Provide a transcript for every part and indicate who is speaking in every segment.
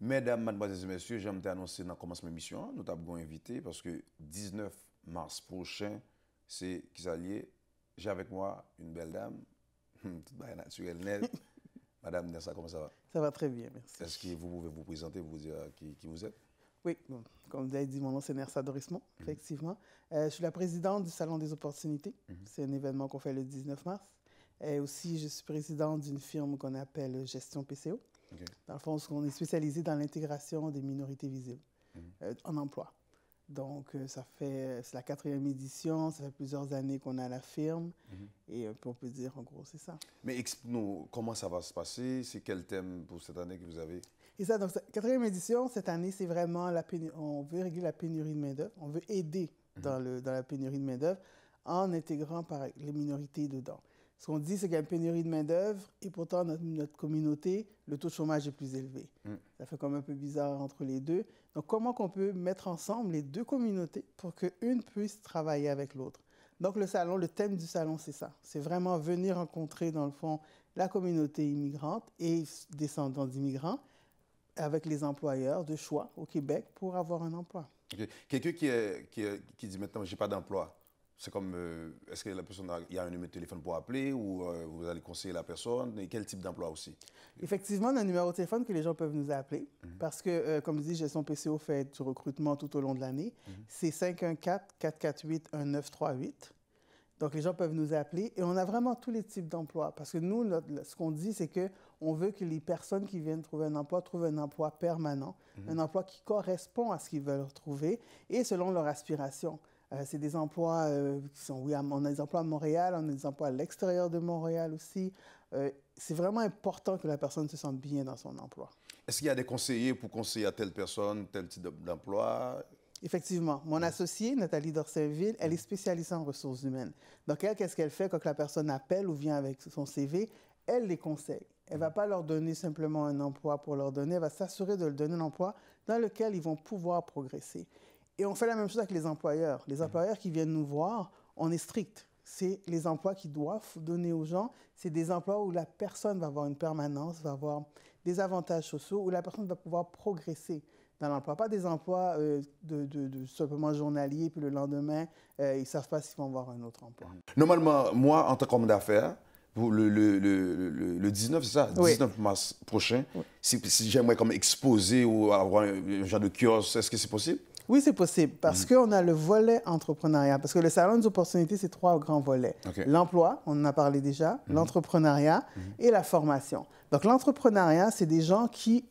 Speaker 1: Mesdames, mademoiselles et messieurs, j'aime t'annoncer dans le commencement de l'émission, nous t'avons invité parce que 19 mars prochain, c'est qui s'allie. J'ai avec moi une belle dame, toute naturelle, nette. Madame Nessa, comment ça va?
Speaker 2: Ça va très bien, merci.
Speaker 1: Est-ce que vous pouvez vous présenter, vous dire qui vous êtes?
Speaker 2: Oui, bon, comme vous avez dit, mon nom c'est Nersa Dorismont, effectivement. Je suis la présidente du Salon des opportunités. C'est un événement qu'on fait le 19 mars. Et aussi, je suis présidente d'une firme qu'on appelle Gestion PCO. Okay. Dans le fond, on est spécialisé dans l'intégration des minorités visibles en emploi. Donc, c'est la 4e édition, ça fait plusieurs années qu'on a la firme, et on peut dire, en gros, c'est ça.
Speaker 1: Mais explique-nous, comment ça va se passer? C'est quel thème pour cette année que vous avez?
Speaker 2: Et ça, donc, 4e édition, cette année, c'est vraiment, on veut régler la pénurie de main-d'œuvre, on veut aider dans la pénurie de main-d'œuvre en intégrant les minorités dedans. Ce qu'on dit, c'est qu'il y a une pénurie de main-d'œuvre et pourtant, notre communauté, le taux de chômage est plus élevé. Ça fait comme un peu bizarre entre les deux. Donc, comment qu'on peut mettre ensemble les deux communautés pour qu'une puisse travailler avec l'autre? Donc, le thème du salon, c'est ça. C'est vraiment venir rencontrer, dans le fond, la communauté immigrante et descendants d'immigrants avec les employeurs de choix au Québec pour avoir un emploi.
Speaker 1: Okay. Quelqu'un qui dit maintenant, je n'ai pas d'emploi. C'est comme, est-ce que la personne il y a un numéro de téléphone pour appeler ou vous allez conseiller la personne? Et quel type d'emploi aussi?
Speaker 2: Effectivement, on a un numéro de téléphone que les gens peuvent nous appeler parce que, comme je dis, Gestion PCO fait du recrutement tout au long de l'année. C'est 514-448-1938. Donc, les gens peuvent nous appeler et on a vraiment tous les types d'emplois parce que nous, ce qu'on dit, c'est qu'on veut que les personnes qui viennent trouver un emploi trouvent un emploi permanent, un emploi qui correspond à ce qu'ils veulent retrouver et selon leur aspiration. C'est des emplois qui sont, oui, on a des emplois à Montréal, on a des emplois à l'extérieur de Montréal aussi. C'est vraiment important que la personne se sente bien dans son emploi.
Speaker 1: Est-ce qu'il y a des conseillers pour conseiller à telle personne, tel type d'emploi?
Speaker 2: Effectivement. Mon associée, Nathalie Dorsainville, elle est spécialisée en ressources humaines. Donc, elle, qu'est-ce qu'elle fait quand la personne appelle ou vient avec son CV? Elle les conseille. Elle ne va pas leur donner simplement un emploi pour leur donner, elle va s'assurer de leur donner un emploi dans lequel ils vont pouvoir progresser. Et on fait la même chose avec les employeurs. Les employeurs qui viennent nous voir, on est strict. C'est les emplois qu'ils doivent donner aux gens. C'est des emplois où la personne va avoir une permanence, va avoir des avantages sociaux, où la personne va pouvoir progresser dans l'emploi. Pas des emplois simplement journaliers, puis le lendemain, ils ne savent pas s'ils vont avoir un autre emploi.
Speaker 1: Normalement, moi, en tant qu'homme d'affaires, le 19, c'est ça?
Speaker 2: Oui.
Speaker 1: 19 mars prochain, oui. Si j'aimerais comme exposer ou avoir un genre de kiosque, est-ce que c'est possible?
Speaker 2: Oui, c'est possible parce qu'on a le volet entrepreneuriat. Parce que le Salon des opportunités, c'est 3 grands volets. Okay. L'emploi, on en a parlé déjà, l'entrepreneuriat et la formation. Donc, l'entrepreneuriat, c'est des gens qui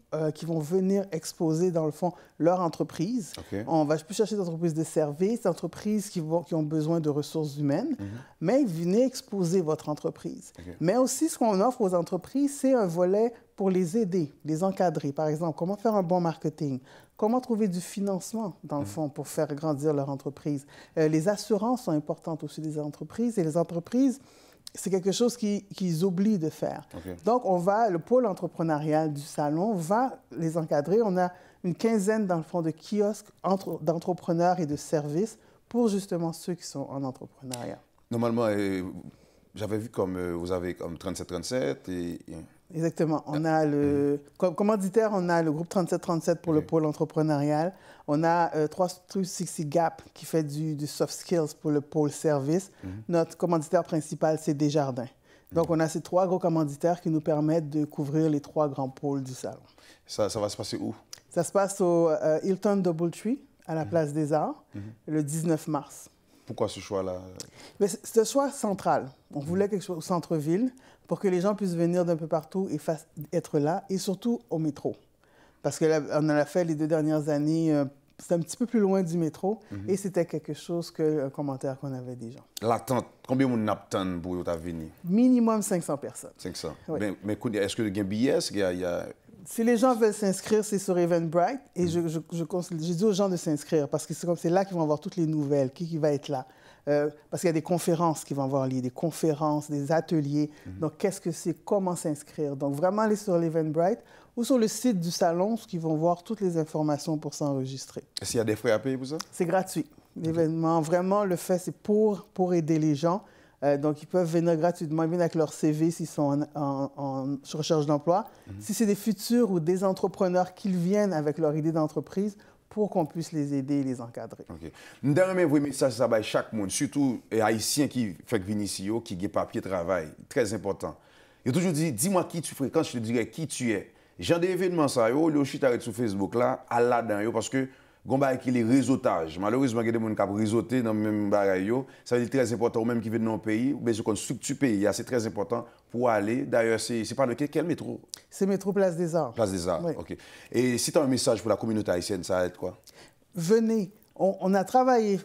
Speaker 2: vont venir exposer, dans le fond, leur entreprise. Okay. On va plus chercher des entreprises de services, des entreprises qui ont besoin de ressources humaines, mais venez exposer votre entreprise. Okay. Mais aussi, ce qu'on offre aux entreprises, c'est un volet pour les aider, les encadrer. Par exemple, comment faire un bon marketing, comment trouver du financement, dans le fond, pour faire grandir leur entreprise. Les assurances sont importantes aussi des entreprises, et les entreprises, c'est quelque chose qu'ils oublient de faire. Okay. Donc, le pôle entrepreneurial du salon va les encadrer. On a une quinzaine, dans le fond, de kiosques d'entrepreneurs et de services pour justement ceux qui sont en entrepreneuriat.
Speaker 1: Normalement, j'avais vu comme vous avez comme 3737 et...
Speaker 2: Exactement. On a comme commanditaire, on a le groupe 3737 pour le pôle entrepreneurial. On a 360 Gap qui fait du soft skills pour le pôle service. Notre commanditaire principal, c'est Desjardins. Donc, on a ces 3 gros commanditaires qui nous permettent de couvrir les 3 grands pôles du salon.
Speaker 1: Ça va se passer où? Ça
Speaker 2: se passe au Hilton Doubletree, à la Place des Arts, le 19 mars.
Speaker 1: Pourquoi ce choix-là?
Speaker 2: C'est un choix central. On voulait quelque chose au centre-ville pour que les gens puissent venir d'un peu partout et être là, et surtout au métro. Parce qu'on en a fait les 2 dernières années, c'était un petit peu plus loin du métro, et c'était quelque chose un commentaire qu'on avait déjà.
Speaker 1: L'attente, combien de monde attend pour venir?
Speaker 2: Minimum 500 personnes.
Speaker 1: 500. Oui. Mais est-ce que il y a un billet?
Speaker 2: Si les gens veulent s'inscrire, c'est sur Eventbrite. Et je dis aux gens de s'inscrire parce que c'est là qu'ils vont avoir toutes les nouvelles, qui va être là. Parce qu'il y a des conférences qui vont avoir lieu, des conférences, des ateliers. Donc, qu'est-ce que c'est, comment s'inscrire? Donc, vraiment aller sur l'Eventbrite ou sur le site du salon, où ils vont voir toutes les informations pour s'enregistrer.
Speaker 1: Est-ce qu'il y a des frais à payer pour ça?
Speaker 2: C'est gratuit. L'événement, vraiment, le fait, c'est pour aider les gens. Donc, ils peuvent venir gratuitement, ils viennent avec leur CV s'ils sont en recherche d'emploi. Si c'est des futurs ou des entrepreneurs, qu'ils viennent avec leur idée d'entreprise pour qu'on puisse les aider et les encadrer.
Speaker 1: OK. Nous avons un message ça va chaque monde, surtout les Haïtiens qui font venir ici, qui ont papier travail, très important. Il a toujours dit, dis-moi qui tu fréquentes, je te dirai qui tu es. J'ai des événements ça, je suis arrêté sur Facebook là, à là-dedans, parce que il y a les réseautages. Malheureusement, il y a des gens qui ont réseauté dans le même bagaille. Ça veut dire très important, même qui viennent dans le pays, ou bien qu'on structure le pays, c'est très important pour aller. D'ailleurs, c'est pas de quel métro?
Speaker 2: C'est métro Place des Arts.
Speaker 1: Place des Arts,
Speaker 2: oui.
Speaker 1: OK. Et si tu as un message pour la communauté haïtienne, ça va être quoi?
Speaker 2: Venez. On a travaillé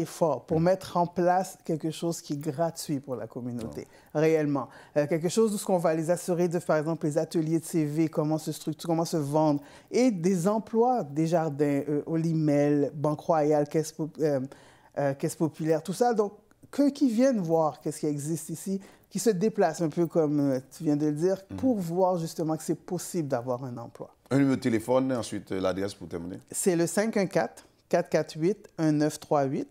Speaker 2: fort pour mettre en place quelque chose qui est gratuit pour la communauté, réellement. Quelque chose où on va les assurer de, par exemple, les ateliers de CV, comment se structurer, comment se vendre, et des emplois, des jardins, Olimel, Banque Royale, Caisse Populaire, tout ça. Donc, qui viennent voir qu'est-ce qui existe ici, qui se déplacent un peu comme tu viens de le dire, pour voir justement que c'est possible d'avoir un emploi.
Speaker 1: Un numéro de téléphone, ensuite l'adresse pour terminer.
Speaker 2: C'est le 514-448-1938.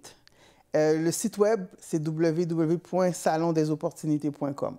Speaker 2: Le site web, c'est www.salondesopportunités.com.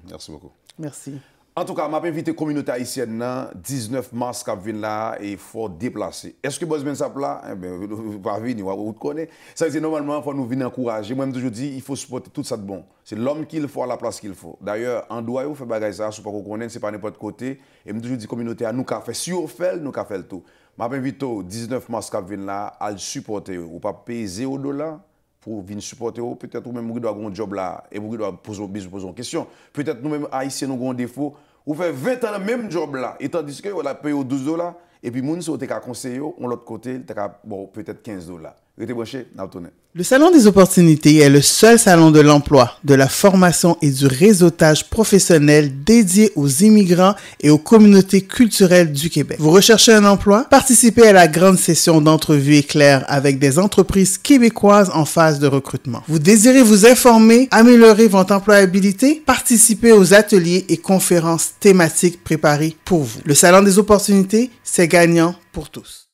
Speaker 1: Merci beaucoup.
Speaker 2: Merci.
Speaker 1: En tout cas, je vais inviter la communauté haïtienne, 19 mars, qui vient là, et il faut déplacer. Est-ce que Bosman ça là? Eh bien, vous pas venir, vous connaissez. Ça veut dire normalement, il faut nous venir encourager. Moi-même, toujours dit, il faut supporter tout ça de bon. C'est l'homme qu'il faut à la place qu'il faut. D'ailleurs, en droit, vous faites bagaille ça, si vous ne connaissez, ce n'est pas n'importe côté. Et je toujours dit, communauté, nous avons fait, si on fait, nous avons fait tout. Je vais inviter 19 mars, qui vient là, à le supporter. Vous ne pas payer $0 pour venir supporter, peut-être vous-même, vous avez un job là, et vous devez poser une question. Peut-être nous-mêmes, haïtiens, nous avons un défaut. Vous faites 20 ans le même job là, et tandis que vous avez payé $12, et puis moun si vous avez conseillé, on l'autre côté, bon, peut-être $15. Restez branchés, nous retournons.
Speaker 2: Le Salon des opportunités est le seul salon de l'emploi, de la formation et du réseautage professionnel dédié aux immigrants et aux communautés culturelles du Québec. Vous recherchez un emploi? Participez à la grande session d'entrevues éclair avec des entreprises québécoises en phase de recrutement. Vous désirez vous informer, améliorer votre employabilité? Participez aux ateliers et conférences thématiques préparées pour vous. Le Salon des opportunités, c'est gagnant pour tous.